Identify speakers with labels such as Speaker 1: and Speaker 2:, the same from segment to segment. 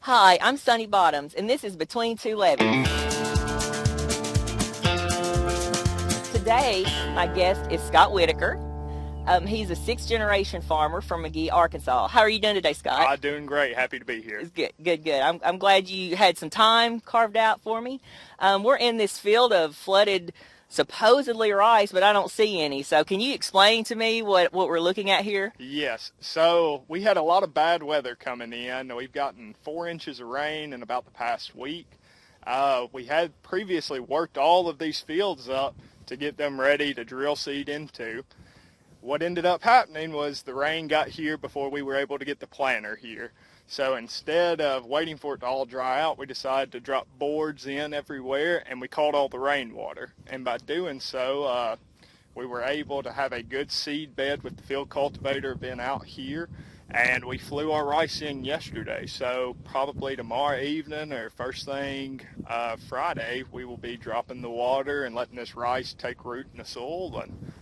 Speaker 1: Hi, I'm Sunny Bottoms, and this is Between Two Levees. Today, my guest is Scott Whitaker. He's a sixth-generation farmer from McGee, Arkansas. How are you doing today, Scott?
Speaker 2: Doing great. Happy to be here.
Speaker 1: It's good, good, good. I'm glad you had some time carved out for me. We're in this field of flooded, supposedly rice, but I don't see any. So can you explain to me what we're looking at here?
Speaker 2: Yes. So we had a lot of bad weather coming in. We've gotten 4 inches of rain in about the past week. We had previously worked all of these fields up to get them ready to drill seed into. What ended up happening was the rain got here before we were able to get the planter here. So instead of waiting for it to all dry out, we decided to drop boards in everywhere, and we caught all the rainwater. And by doing so, we were able to have a good seed bed with the field cultivator being out here, and we flew our rice in yesterday. So probably tomorrow evening or first thing Friday, we will be dropping the water and letting this rice take root in the soil and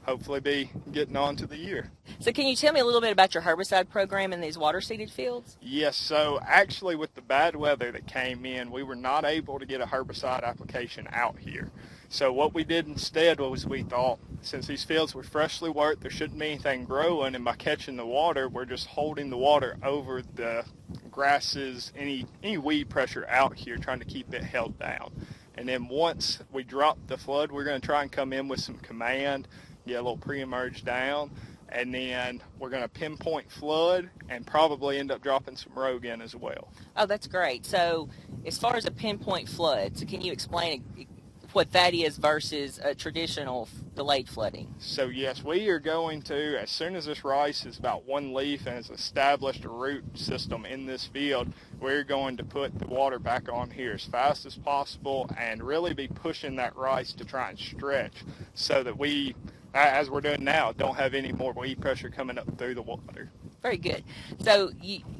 Speaker 2: hopefully be getting on to the year.
Speaker 1: So can you tell me a little bit about your herbicide program in these water-seeded fields?
Speaker 2: Yes, so actually with the bad weather that came in, we were not able to get a herbicide application out here. So what we did instead was we thought, since these fields were freshly worked, there shouldn't be anything growing, and by catching the water, we're just holding the water over the grasses, any weed pressure out here, trying to keep it held down. And then once we drop the flood, we're going to try and come in with some command, get a little pre-emerge down, and then we're going to pinpoint flood and probably end up dropping some rogue in as well.
Speaker 1: Oh, that's great. So as far as a pinpoint flood, so can you explain what that is versus a traditional delayed flooding?
Speaker 2: So yes, we are going to, as soon as this rice is about one leaf and has established a root system in this field, we're going to put the water back on here as fast as possible and really be pushing that rice to try and stretch so that we, as we're doing now, don't have any more weed pressure coming up through the water.
Speaker 1: Very good. So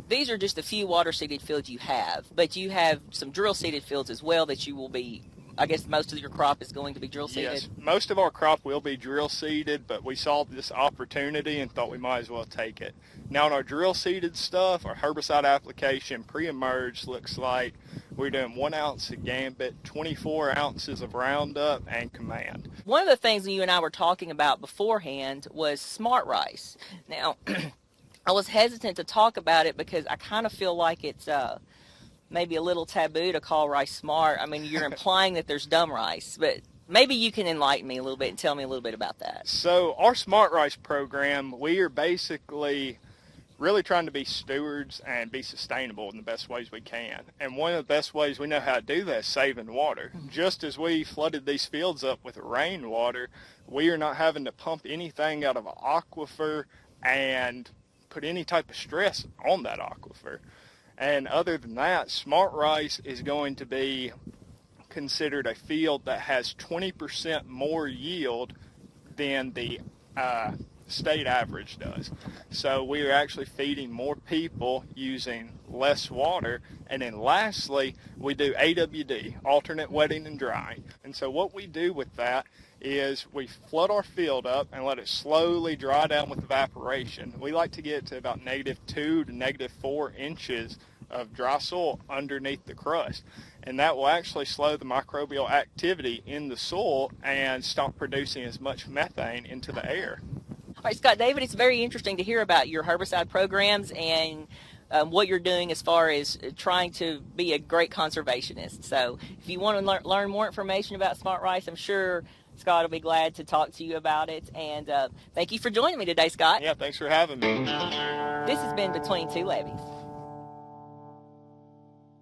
Speaker 1: these are just a few water-seeded fields you have, but you have some drill-seeded fields as well that you will be, I guess most of your crop is going to be drill-seeded?
Speaker 2: Yes, most of our crop will be drill-seeded, but we saw this opportunity and thought we might as well take it. Now on our drill-seeded stuff, our herbicide application pre-emerge looks like we're doing 1 ounce of Gambit, 24 ounces of Roundup, and Command.
Speaker 1: One of the things that you and I were talking about beforehand was smart rice. Now, I was hesitant to talk about it because I kind of feel like it's maybe a little taboo to call rice smart. I mean, you're implying that there's dumb rice, but maybe you can enlighten me a little bit and tell me a little bit about that.
Speaker 2: So our smart rice program, we are basically really trying to be stewards and be sustainable in the best ways we can. And one of the best ways we know how to do that is saving water. Just as we flooded these fields up with rainwater, we are not having to pump anything out of an aquifer and put any type of stress on that aquifer. And other than that, smart rice is going to be considered a field that has 20% more yield than the state average does. So we are actually feeding more people using less water. And then lastly, we do AWD, alternate wetting and drying. And so what we do with that is we flood our field up and let it slowly dry down with evaporation. We like to get to about -2 to -4 inches of dry soil underneath the crust. And that will actually slow the microbial activity in the soil and stop producing as much methane into the air.
Speaker 1: All right, Scott David, it's very interesting to hear about your herbicide programs and what you're doing as far as trying to be a great conservationist. So if you want to learn more information about smart rice, I'm sure Scott will be glad to talk to you about it. And thank you for joining me today, Scott.
Speaker 2: Yeah, thanks for having me.
Speaker 1: This has been Between Two Levees.